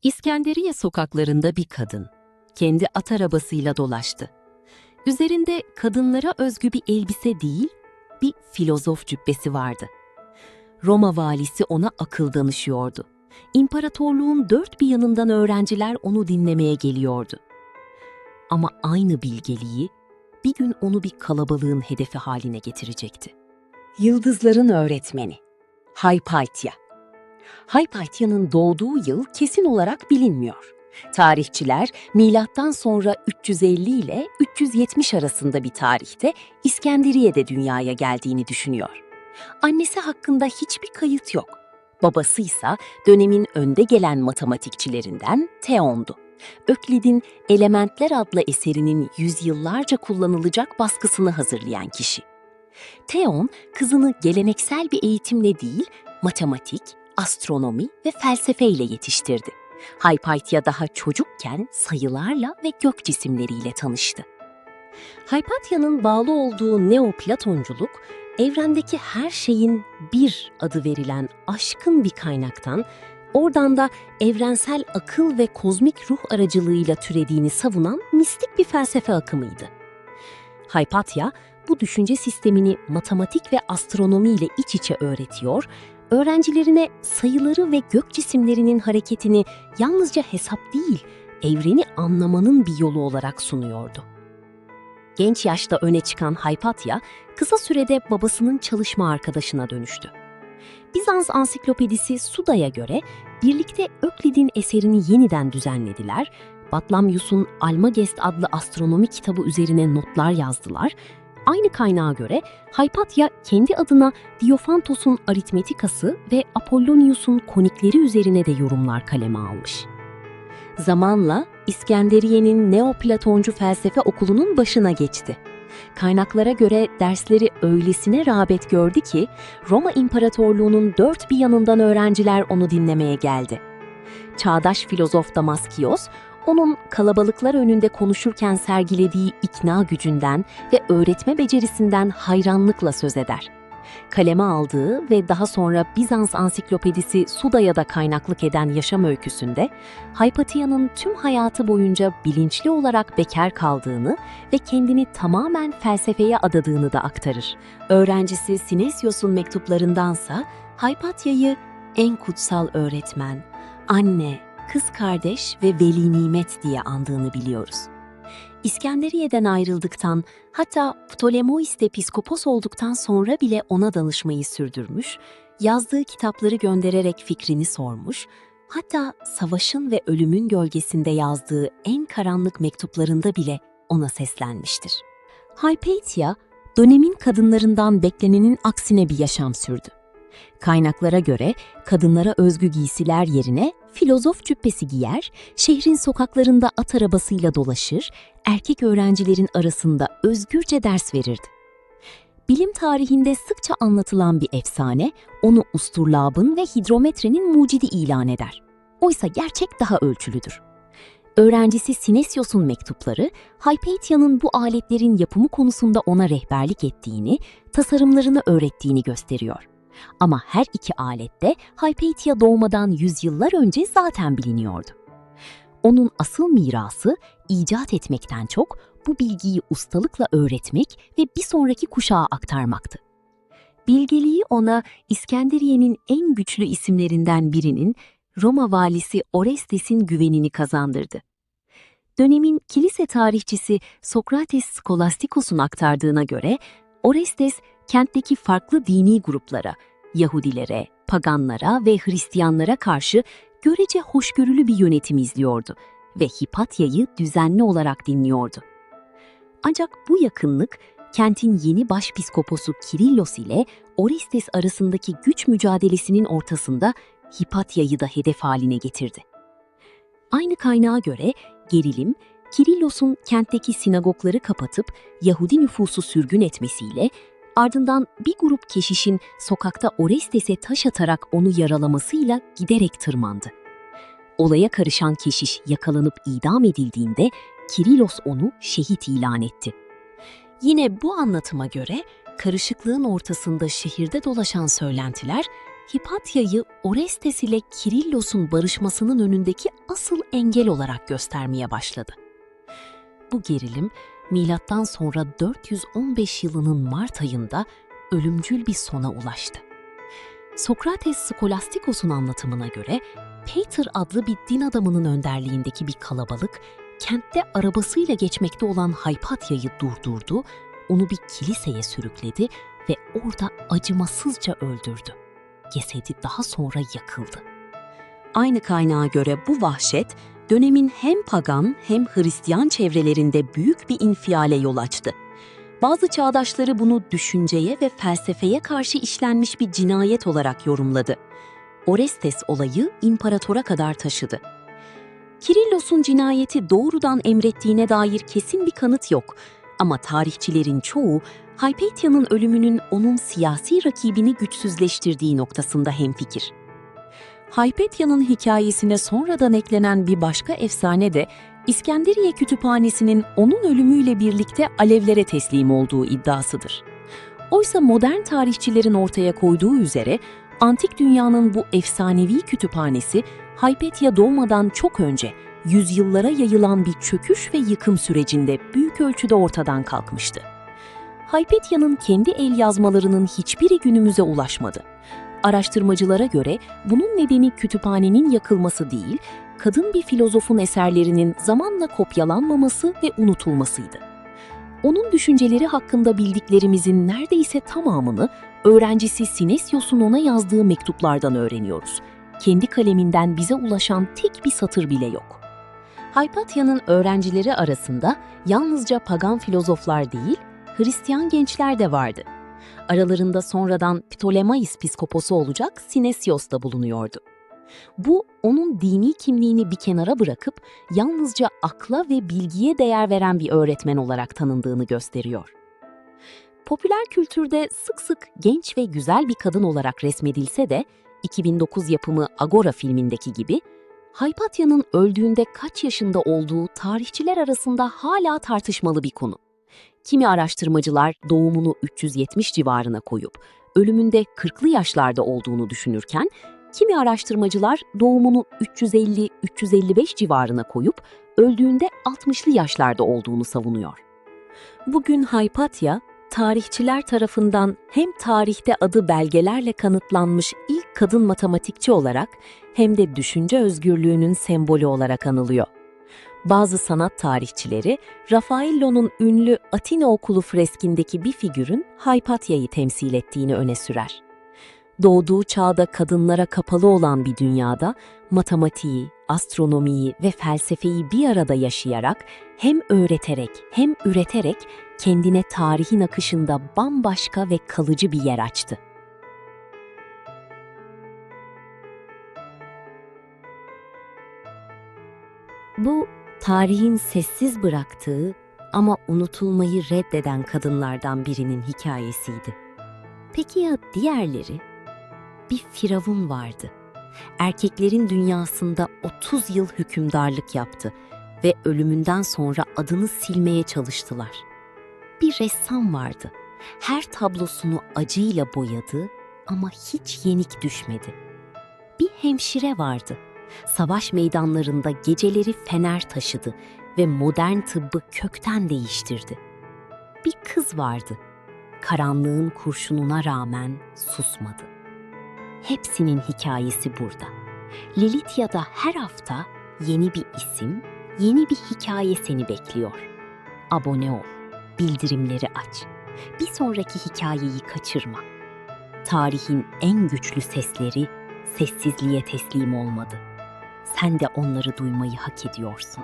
İskenderiye sokaklarında bir kadın, kendi at arabasıyla dolaştı. Üzerinde kadınlara özgü bir elbise değil, bir filozof cübbesi vardı. Roma valisi ona akıl danışıyordu. İmparatorluğun dört bir yanından öğrenciler onu dinlemeye geliyordu. Ama aynı bilgeliği bir gün onu bir kalabalığın hedefi haline getirecekti. Yıldızların öğretmeni Hypatia. Hypatia'nın doğduğu yıl kesin olarak bilinmiyor. Tarihçiler milattan sonra 350 ile 370 arasında bir tarihte İskenderiye'de dünyaya geldiğini düşünüyor. Annesi hakkında hiçbir kayıt yok. Babası ise dönemin önde gelen matematikçilerinden Theon'du. Öklid'in Elementler adlı eserinin yüzyıllarca kullanılacak baskısını hazırlayan kişi. Theon, kızını geleneksel bir eğitimle değil, matematik, astronomi ve felsefeyle yetiştirdi. Hypatia daha çocukken sayılarla ve gök cisimleriyle tanıştı. Hypatia'nın bağlı olduğu Neoplatonculuk, evrendeki her şeyin bir adı verilen aşkın bir kaynaktan, oradan da evrensel akıl ve kozmik ruh aracılığıyla türediğini savunan mistik bir felsefe akımıydı. Hypatia, bu düşünce sistemini matematik ve astronomi ile iç içe öğretiyor, öğrencilerine sayıları ve gök cisimlerinin hareketini yalnızca hesap değil, evreni anlamanın bir yolu olarak sunuyordu. Genç yaşta öne çıkan Hypatia, kısa sürede babasının çalışma arkadaşına dönüştü. Bizans ansiklopedisi Suda'ya göre birlikte Öklid'in eserini yeniden düzenlediler, Batlamyus'un Almagest adlı astronomi kitabı üzerine notlar yazdılar. Aynı kaynağa göre Hypatia kendi adına Diophantos'un aritmetikası ve Apollonius'un konikleri üzerine de yorumlar kaleme almış. Zamanla İskenderiye'nin Neoplatoncu felsefe okulunun başına geçti. Kaynaklara göre dersleri öylesine rağbet gördü ki Roma İmparatorluğu'nun dört bir yanından öğrenciler onu dinlemeye geldi. Çağdaş filozof Damaskios, onun kalabalıklar önünde konuşurken sergilediği ikna gücünden ve öğretme becerisinden hayranlıkla söz eder. Kaleme aldığı ve daha sonra Bizans ansiklopedisi Suda'ya da kaynaklık eden yaşam öyküsünde, Hypatia'nın tüm hayatı boyunca bilinçli olarak bekar kaldığını ve kendini tamamen felsefeye adadığını da aktarır. Öğrencisi Sinesios'un mektuplarındansa Hypatia'yı en kutsal öğretmen, anne, kız kardeş ve veli nimet diye andığını biliyoruz. İskenderiye'den ayrıldıktan, hatta Ptolemois'te piskopos olduktan sonra bile ona danışmayı sürdürmüş, yazdığı kitapları göndererek fikrini sormuş, hatta savaşın ve ölümün gölgesinde yazdığı en karanlık mektuplarında bile ona seslenmiştir. Hypatia, dönemin kadınlarından beklenenin aksine bir yaşam sürdü. Kaynaklara göre kadınlara özgü giysiler yerine filozof cübbesi giyer, şehrin sokaklarında at arabasıyla dolaşır, erkek öğrencilerin arasında özgürce ders verirdi. Bilim tarihinde sıkça anlatılan bir efsane, onu Usturlab'ın ve hidrometrenin mucidi ilan eder. Oysa gerçek daha ölçülüdür. Öğrencisi Sinesios'un mektupları, Hypatia'nın bu aletlerin yapımı konusunda ona rehberlik ettiğini, tasarımlarını öğrettiğini gösteriyor. Ama her iki alet de Hypatia doğmadan yüzyıllar önce zaten biliniyordu. Onun asıl mirası icat etmekten çok bu bilgiyi ustalıkla öğretmek ve bir sonraki kuşağa aktarmaktı. Bilgeliği ona İskenderiye'nin en güçlü isimlerinden birinin Roma valisi Orestes'in güvenini kazandırdı. Dönemin kilise tarihçisi Sokrates Skolastikos'un aktardığına göre Orestes kentteki farklı dini gruplara, Yahudilere, paganlara ve Hristiyanlara karşı görece hoşgörülü bir yönetim izliyordu ve Hypatia'yı düzenli olarak dinliyordu. Ancak bu yakınlık, kentin yeni başpiskoposu Kirillos ile Orestes arasındaki güç mücadelesinin ortasında Hypatia'yı da hedef haline getirdi. Aynı kaynağa göre gerilim, Kirillos'un kentteki sinagogları kapatıp Yahudi nüfusu sürgün etmesiyle, ardından bir grup keşişin sokakta Orestes'e taş atarak onu yaralamasıyla giderek tırmandı. Olaya karışan keşiş yakalanıp idam edildiğinde Kirillos onu şehit ilan etti. Yine bu anlatıma göre karışıklığın ortasında şehirde dolaşan söylentiler, Hipatya'yı Orestes ile Kirillos'un barışmasının önündeki asıl engel olarak göstermeye başladı. Bu gerilim, milattan sonra 415 yılının Mart ayında ölümcül bir sona ulaştı. Sokrates Skolastikos'un anlatımına göre, Peter adlı bir din adamının önderliğindeki bir kalabalık, kentte arabasıyla geçmekte olan Hypatia'yı durdurdu, onu bir kiliseye sürükledi ve orada acımasızca öldürdü. Cesedi daha sonra yakıldı. Aynı kaynağa göre bu vahşet, dönemin hem pagan hem Hristiyan çevrelerinde büyük bir infiale yol açtı. Bazı çağdaşları bunu düşünceye ve felsefeye karşı işlenmiş bir cinayet olarak yorumladı. Orestes olayı imparatora kadar taşıdı. Kirillos'un cinayeti doğrudan emrettiğine dair kesin bir kanıt yok. Ama tarihçilerin çoğu, Hypatia'nın ölümünün onun siyasi rakibini güçsüzleştirdiği noktasında hemfikir. Hypatia'nın hikayesine sonradan eklenen bir başka efsane de İskenderiye Kütüphanesi'nin onun ölümüyle birlikte Alevlere teslim olduğu iddiasıdır. Oysa modern tarihçilerin ortaya koyduğu üzere antik dünyanın bu efsanevi kütüphanesi Hypatia doğmadan çok önce yüzyıllara yayılan bir çöküş ve yıkım sürecinde büyük ölçüde ortadan kalkmıştı. Hypatia'nın kendi el yazmalarının hiçbiri günümüze ulaşmadı. Araştırmacılara göre bunun nedeni kütüphanenin yakılması değil, kadın bir filozofun eserlerinin zamanla kopyalanmaması ve unutulmasıydı. Onun düşünceleri hakkında bildiklerimizin neredeyse tamamını öğrencisi Sinesios'un ona yazdığı mektuplardan öğreniyoruz. Kendi kaleminden bize ulaşan tek bir satır bile yok. Hypatia'nın öğrencileri arasında yalnızca pagan filozoflar değil, Hristiyan gençler de vardı. Aralarında sonradan Ptolemais piskoposu olacak Sinesios da bulunuyordu. Bu, onun dini kimliğini bir kenara bırakıp yalnızca akla ve bilgiye değer veren bir öğretmen olarak tanındığını gösteriyor. Popüler kültürde sık sık genç ve güzel bir kadın olarak resmedilse de 2009 yapımı Agora filmindeki gibi, Hypatia'nın öldüğünde kaç yaşında olduğu tarihçiler arasında hala tartışmalı bir konu. Kimi araştırmacılar doğumunu 370 civarına koyup ölümünde 40'lı yaşlarda olduğunu düşünürken, kimi araştırmacılar doğumunu 350-355 civarına koyup öldüğünde 60'lı yaşlarda olduğunu savunuyor. Bugün Hypatia, tarihçiler tarafından hem tarihte adı belgelerle kanıtlanmış ilk kadın matematikçi olarak hem de düşünce özgürlüğünün sembolü olarak anılıyor. Bazı sanat tarihçileri, Raffaello'nun ünlü Atina Okulu freskindeki bir figürün Hypatia'yı temsil ettiğini öne sürer. Doğduğu çağda kadınlara kapalı olan bir dünyada matematiği, astronomiyi ve felsefeyi bir arada yaşayarak hem öğreterek hem üreterek kendine tarihin akışında bambaşka ve kalıcı bir yer açtı. Bu, tarihin sessiz bıraktığı ama unutulmayı reddeden kadınlardan birinin hikayesiydi. Peki ya diğerleri? Bir firavun vardı. Erkeklerin dünyasında 30 yıl hükümdarlık yaptı ve ölümünden sonra adını silmeye çalıştılar. Bir ressam vardı. Her tablosunu acıyla boyadı ama hiç yenik düşmedi. Bir hemşire vardı. Savaş meydanlarında geceleri fener taşıdı ve modern tıbbı kökten değiştirdi. Bir kız vardı. Karanlığın kurşununa rağmen susmadı. Hepsinin hikayesi burada. Lilitya'da her hafta yeni bir isim, yeni bir hikaye seni bekliyor. Abone ol, bildirimleri aç. Bir sonraki hikayeyi kaçırma. Tarihin en güçlü sesleri sessizliğe teslim olmadı. Sen de onları duymayı hak ediyorsun.